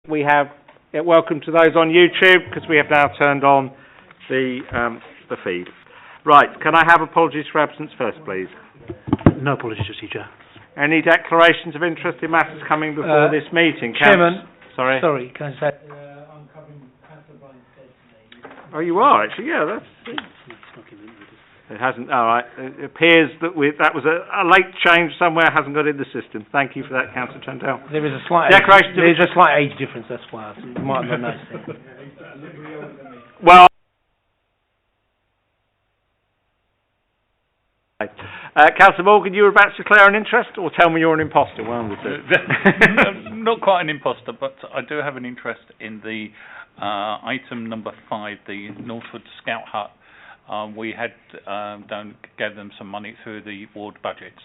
We have welcome to those on YouTube because we have now turned on the feed. Right, can I have apologies for absence first, please? No apologies, Teacher. Any declarations of interest in matters coming before this meeting? Chairman. Sorry, can I say? I'm covering Councillor Brian's dead today. Oh, you are actually. Yeah, that's. It hasn't. All right. It appears that that was a late change somewhere. Hasn't got in the system. Thank you for that, Councillor Chantel. There is a slight. A slight age difference. That's why you might not notice it. Well. Councillor Morgan, you were about to declare an interest, or tell me you're an imposter? One of the two. Not quite an imposter, but I do have an interest in the item number 5, the Northwood Scout Hut. We had gave them some money through the ward budgets.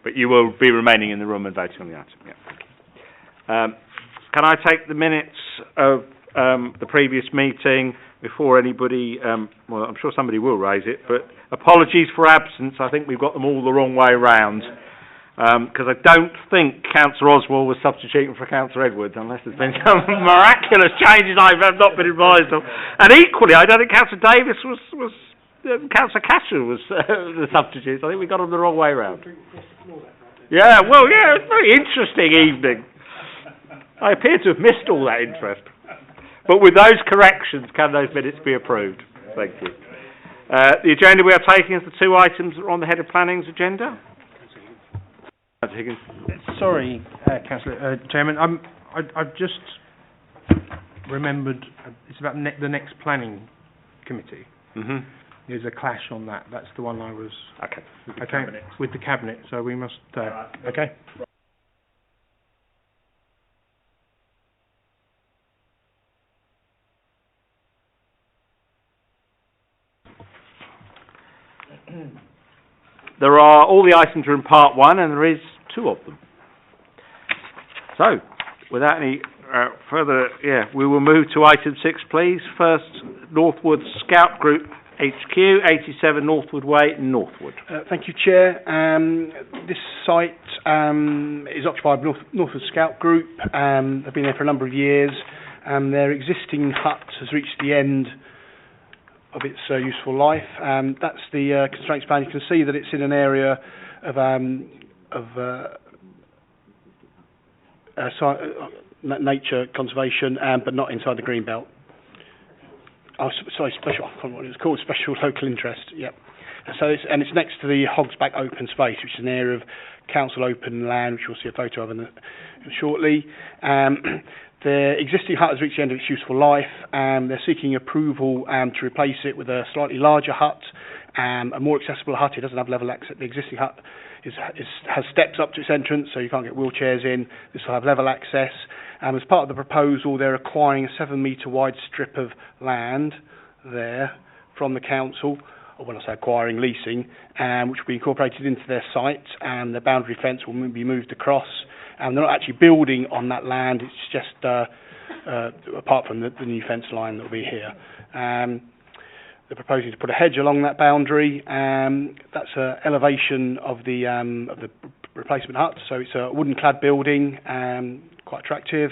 But you will be remaining in the room and voting on the item. Yeah. Can I take the minutes of the previous meeting before anybody? Well, I'm sure somebody will raise it, but apologies for absence. I think we've got them all the wrong way round. Because I don't think Councillor Oswald was substituting for Councillor Edwards, unless there's been some miraculous changes I've not been advised of. And equally, I don't think Councillor Davis was Councillor Casher was the substitute. I think we got them the wrong way round. Yeah, well, yeah, it was a very interesting evening. I appear to have missed all that interest. But with those corrections, can those minutes be approved? Thank you. The agenda we are taking is the two items that are on the head of planning's agenda. Sorry, Councillor Chairman. I've just remembered it's about the next planning committee. Mm-hmm. There's a clash on that. That's the one I was. Okay. With the cabinet. So we must. Okay. There are, all the items are in part 1 and there is 2 of them. So, without any further, we will move to item 6 please. First, Northwood Scout Group HQ, 87 Northwood Way, Northwood. Thank you, Chair. This site is occupied by Northwood Scout Group. They've been there for a number of years. Their existing hut has reached the end of its useful life. That's the constraints plan. You can see that it's in an area of nature conservation, but not inside the green belt. Oh, sorry, special. I can't remember what it was called. Special local interest. Yep. So it's next to the Hogs Back open space, which is an area of council open land, which we'll see a photo of shortly. The existing hut has reached the end of its useful life. They're seeking approval to replace it with a slightly larger hut, a more accessible hut. It doesn't have level access. The existing hut has steps up to its entrance, so you can't get wheelchairs in. This will have level access. As part of the proposal, they're acquiring a 7-metre wide strip of land there from the council, or when I say acquiring, leasing, which will be incorporated into their site, and the boundary fence will be moved across. And they're not actually building on that land, it's just apart from the new fence line that will be here. They're proposing to put a hedge along that boundary. That's an elevation of the replacement hut, so it's a wooden clad building, quite attractive,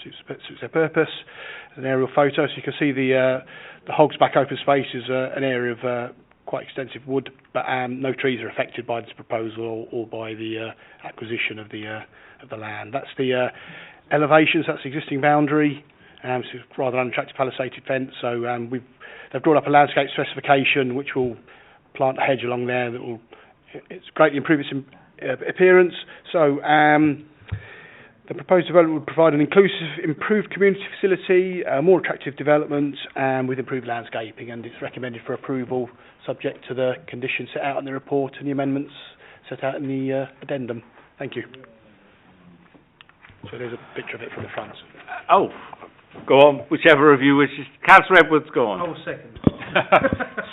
suits their purpose. There's an aerial photo, so you can see the Hogs Back open space is an area of quite extensive wood, but no trees are affected by this proposal or by the acquisition of the land. That's the elevations. That's the existing boundary. It's a rather unattractive palisaded fence. So they've drawn up a landscape specification which will plant a hedge along there that will greatly improve its appearance. So the proposed development would provide an inclusive, improved community facility, a more attractive development, with improved landscaping, and it's recommended for approval subject to the conditions set out in the report and the amendments set out in the addendum. Thank you. So there's a picture of it from the front. Oh, go on, whichever of you wishes. Councillor Edwards, go on. I will second.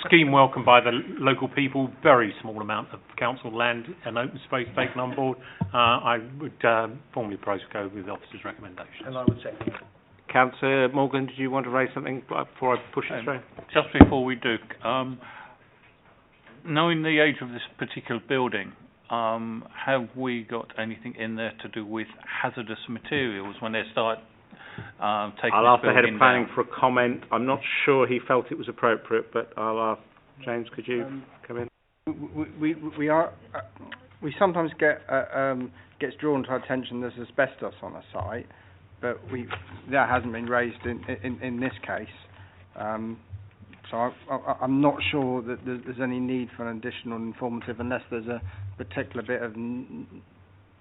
Scheme welcomed by the local people, very small amount of council land and open space taken on board. I would formally propose to go with the officer's recommendations. And I would second. Councillor Morgan, did you want to raise something before I push it through? Just before we do, knowing the age of this particular building, have we got anything in there to do with hazardous materials when they start taking I'll ask the head of building planning down? for a comment. I'm not sure he felt it was appropriate, but I'll ask James. Could you come in? We sometimes gets drawn to our attention there's asbestos on a site, but that hasn't been raised in this case. So I'm not sure that there's any need for an additional informative unless there's a particular bit of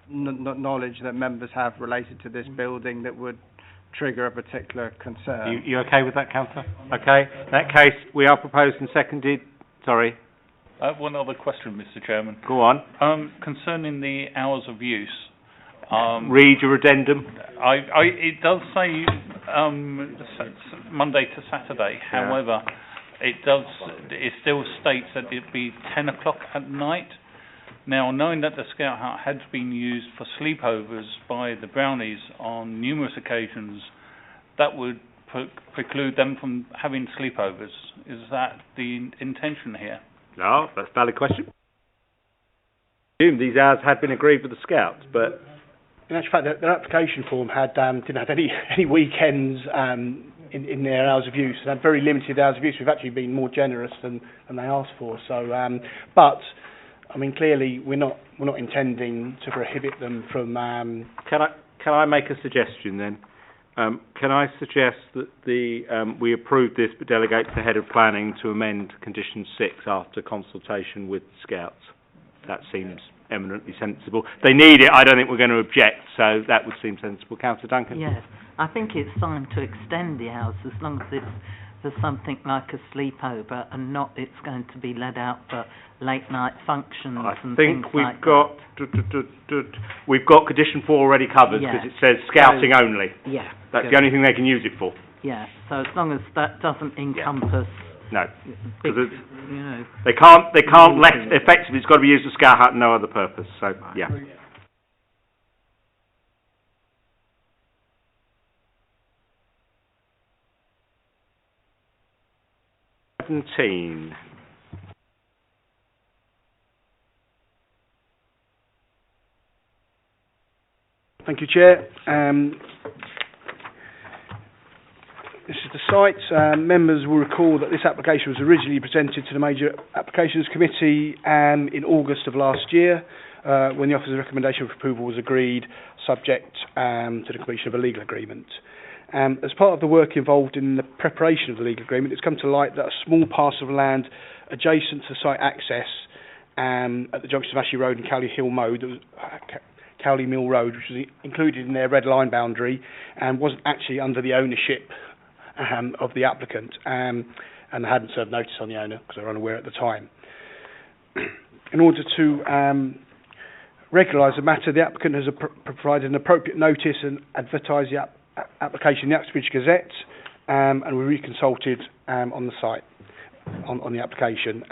knowledge that members have related to this building that would trigger a particular concern. You okay with that, councillor? Okay. In that case, we are proposed and seconded. Sorry. I have one other question, Mr. Chairman. Go on. Concerning the hours of use. Read your addendum. It does say Monday to Saturday. Yeah. However, it still states that it'd be 10 o'clock at night. Now, knowing that the Scout Hut had been used for sleepovers by the Brownies on numerous occasions, that would preclude them from having sleepovers. Is that the intention here? No, that's a valid question. I assume these hours had been agreed with the Scouts, but In actual fact, their application form didn't have any weekends in their hours of use. They had very limited hours of use. We've actually been more generous than they asked for. So, but I mean, clearly we're not intending to prohibit them from. Can I make a suggestion then? Can I suggest that we approve this but delegate to the head of planning to amend condition 6 after consultation with Scouts? That seems eminently sensible. They need it. I don't think we're going to object, so that would seem sensible. Councillor Duncan? Yes, I think it's time to extend the hours as long as it's for something like a sleepover and not it's going to be let out for late night functions and things like we've got condition 4 already covered because it says scouting only. Yeah. That's the only thing they can use it for. Yeah, so as long as that doesn't encompass No. big, They can't let effectively it's got to be used as Scout Hut and no other purpose. So yeah. Thank you, Chair. This is the site. Members will recall that this application was originally presented to the Major Applications Committee in August of last year, when the officer's recommendation for approval was agreed, subject to the completion of a legal agreement. As part of the work involved in the preparation of the legal agreement, it's come to light that a small parcel of land adjacent to site access at the junction of Ashley Road and Cowley Mill Road, which was included in their red line boundary and wasn't actually under the ownership of the applicant, and they hadn't served notice on the owner because they were unaware at the time. In order to regularise the matter, the applicant has provided an appropriate notice and advertised the application in the Uxbridge Gazette, and we reconsulted on the site, on the application.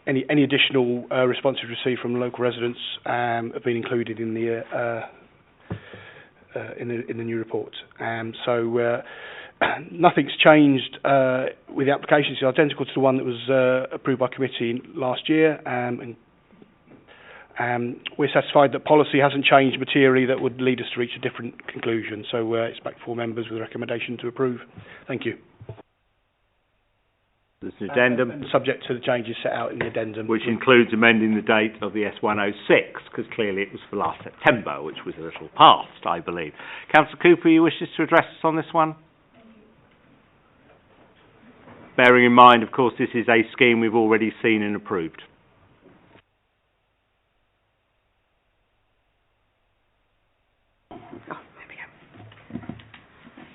Any additional responses received from local residents have been included in the new report. So nothing's changed with the application. It's identical to the one that was approved by committee last year, and we're satisfied that policy hasn't changed materially that would lead us to reach a different conclusion. So it's back to 4 members with a recommendation to approve. Thank you. There's an addendum. Subject to the changes set out in the addendum. Which includes amending the date of the S106, because clearly it was for last September, which was a little past, I believe. Councillor Cooper, you wishes to address us on this one? Bearing in mind, of course, this is a scheme we've already seen and approved.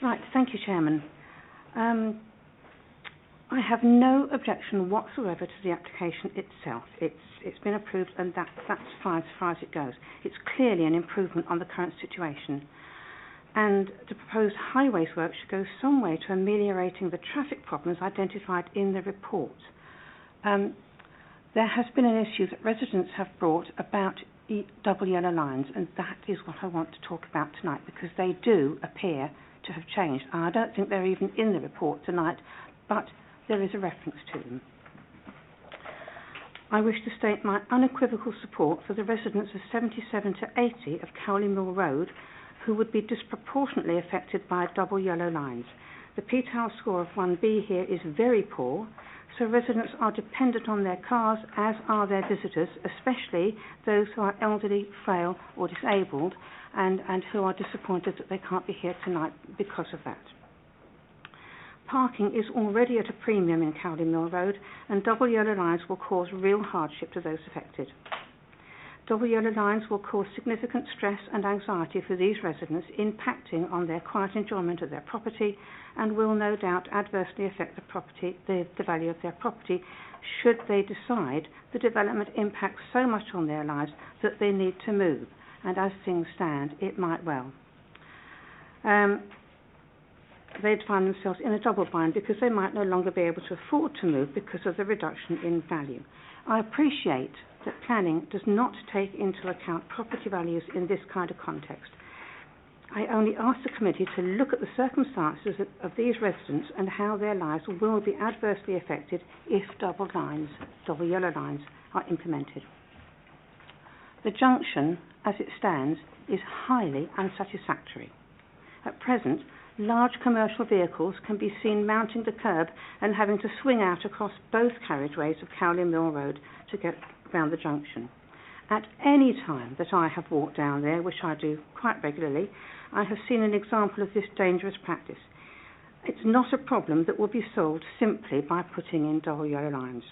Right, thank you, Chairman. I have no objection whatsoever to the application itself. It's been approved, and that's fine as far as it goes. It's clearly an improvement on the current situation. And the proposed highways work should go some way to ameliorating the traffic problems identified in the report. There has been an issue that residents have brought about double yellow lines, and that is what I want to talk about tonight, because they do appear to have changed. And I don't think they're even in the report tonight, but there is a reference to them. I wish to state my unequivocal support for the residents of 77 to 80 of Cowley Mill Road who would be disproportionately affected by double yellow lines. The P-Tower score of 1B here is very poor, so residents are dependent on their cars, as are their visitors, especially those who are elderly, frail or disabled, and who are disappointed that they can't be here tonight because of that. Parking is already at a premium in Cowley Mill Road, and double yellow lines will cause real hardship to those affected. Double yellow lines will cause significant stress and anxiety for these residents, impacting on their quiet enjoyment of their property, and will no doubt adversely affect the value of their property should they decide the development impacts so much on their lives that they need to move. And as things stand, it might well. They'd find themselves in a double bind because they might no longer be able to afford to move because of the reduction in value. I appreciate that planning does not take into account property values in this kind of context. I only ask the committee to look at the circumstances of these residents and how their lives will be adversely affected if double yellow lines are implemented. The junction, as it stands, is highly unsatisfactory. At present, large commercial vehicles can be seen mounting the curb and having to swing out across both carriageways of Cowley Mill Road to get round the junction. At any time that I have walked down there, which I do quite regularly, I have seen an example of this dangerous practice. It's not a problem that will be solved simply by putting in double yellow lines.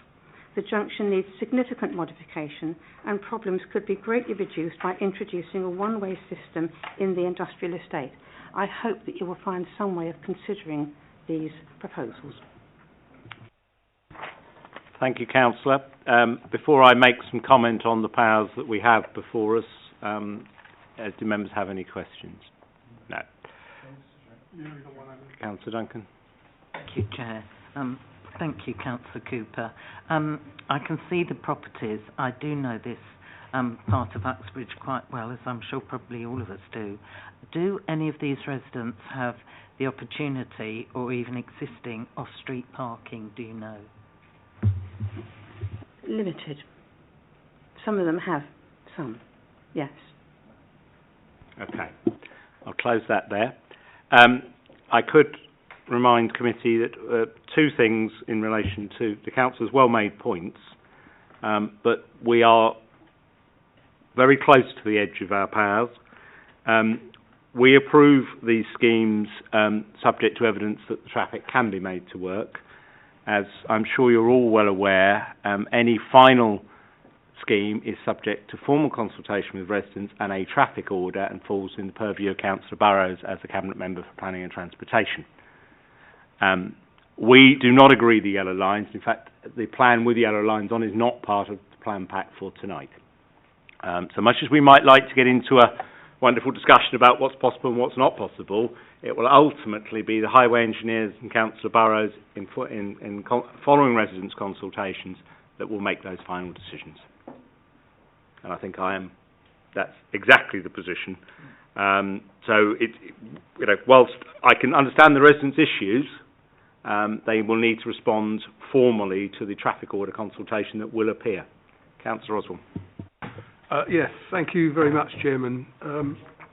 The junction needs significant modification, and problems could be greatly reduced by introducing a one-way system in the industrial estate. I hope that you will find some way of considering these proposals. Thank you, Councillor. Before I make some comment on the powers that we have before us, do members have any questions? No. Councillor Duncan. Thank you, Chair. Thank you, Councillor Cooper. I can see the properties. I do know this part of Uxbridge quite well, as I'm sure probably all of us do. Do any of these residents have the opportunity or even existing off-street parking, do you know? Limited. Some of them have some, yes. Okay, I'll close that there. I could remind committee that two things in relation to the councillor's well-made points, but we are very close to the edge of our powers. We approve these schemes subject to evidence that the traffic can be made to work. As I'm sure you're all well aware, any final scheme is subject to formal consultation with residents and a traffic order and falls in the purview of Councillor Burrows as the Cabinet Member for Planning and Transportation. We do not agree the yellow lines. In fact, the plan with yellow lines on is not part of the plan pack for tonight. So much as we might like to get into a wonderful discussion about what's possible and what's not possible, it will ultimately be the highway engineers and Councillor Burrows in following residents' consultations that will make those final decisions. And I think that's exactly the position. So whilst I can understand the residents' issues, they will need to respond formally to the traffic order consultation that will appear. Councillor Oswald. Yes, thank you very much, Chairman.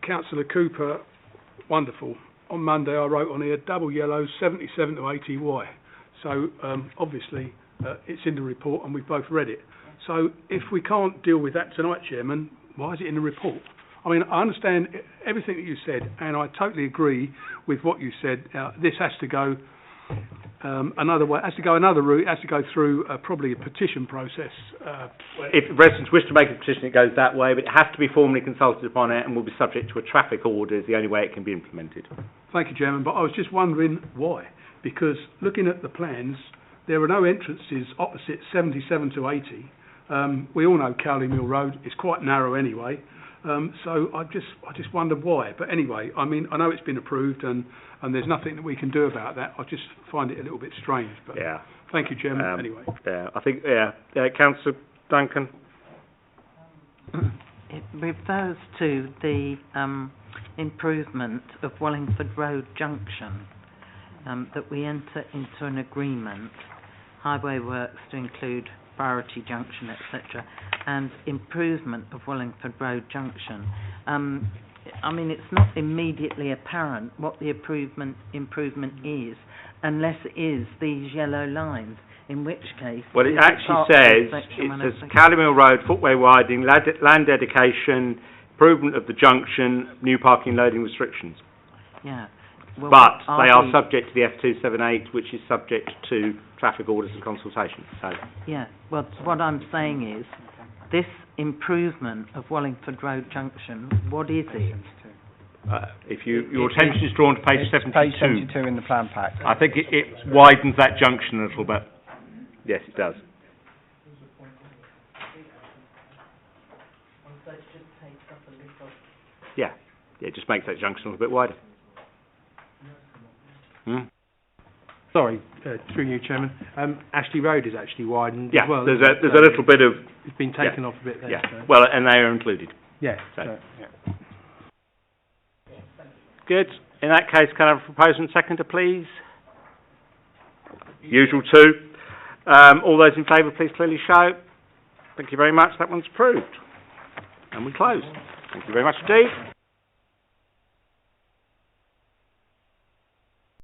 Councillor Cooper, wonderful. On Monday I wrote on here, double yellow, 77 to 80Y. So obviously it's in the report and we've both read it. So if we can't deal with that tonight, Chairman, why is it in the report? I mean, I understand everything that you said, and I totally agree with what you said. This has to go another way, has to go another route, has to go through probably a petition process. If residents wish to make a petition, it goes that way, but it has to be formally consulted upon it and will be subject to a traffic order is the only way it can be implemented. Thank you, Chairman, but I was just wondering why. Because looking at the plans, there are no entrances opposite 77 to 80. We all know Cowley Mill Road is quite narrow anyway. So I just wondered why. But anyway, I mean, I know it's been approved and there's nothing that we can do about that. I just find it a little bit strange. But yeah. Thank you, Chairman, anyway. Yeah, I think, Councillor Duncan. It refers to the improvement of Wallingford Road Junction, that we enter into an agreement, highway works to include priority junction, etc., and improvement of Wallingford Road Junction. I mean, it's not immediately apparent what the improvement is, unless it is these yellow lines, in which case... Well, it is actually part of says, section it says 106? Cowley Mill Road, footway widening, land dedication, improvement of the junction, new parking loading restrictions. Yeah. Well, But they are we- subject to the F278, which is subject to traffic orders and consultation. So, Yeah, well, what I'm saying is, this improvement of Wallingford Road Junction, what is it? if your attention is drawn to page It's 72, page 72 in the plan pack. I think it widens that junction a little bit. Yes, it does. Yeah, it just makes that junction a little bit wider. Sorry, through you, Chairman. Ashley Road is actually widened Yeah, as well. there's isn't it? a little bit of, It's been taken off a bit there. yeah, So. well, and they are included. Yeah. So. yeah. Good. In that case, can I have a proposer and seconder, please? Usual two. All those in favour, please clearly show. Thank you very much. That one's approved. And we close. Thank you very much indeed.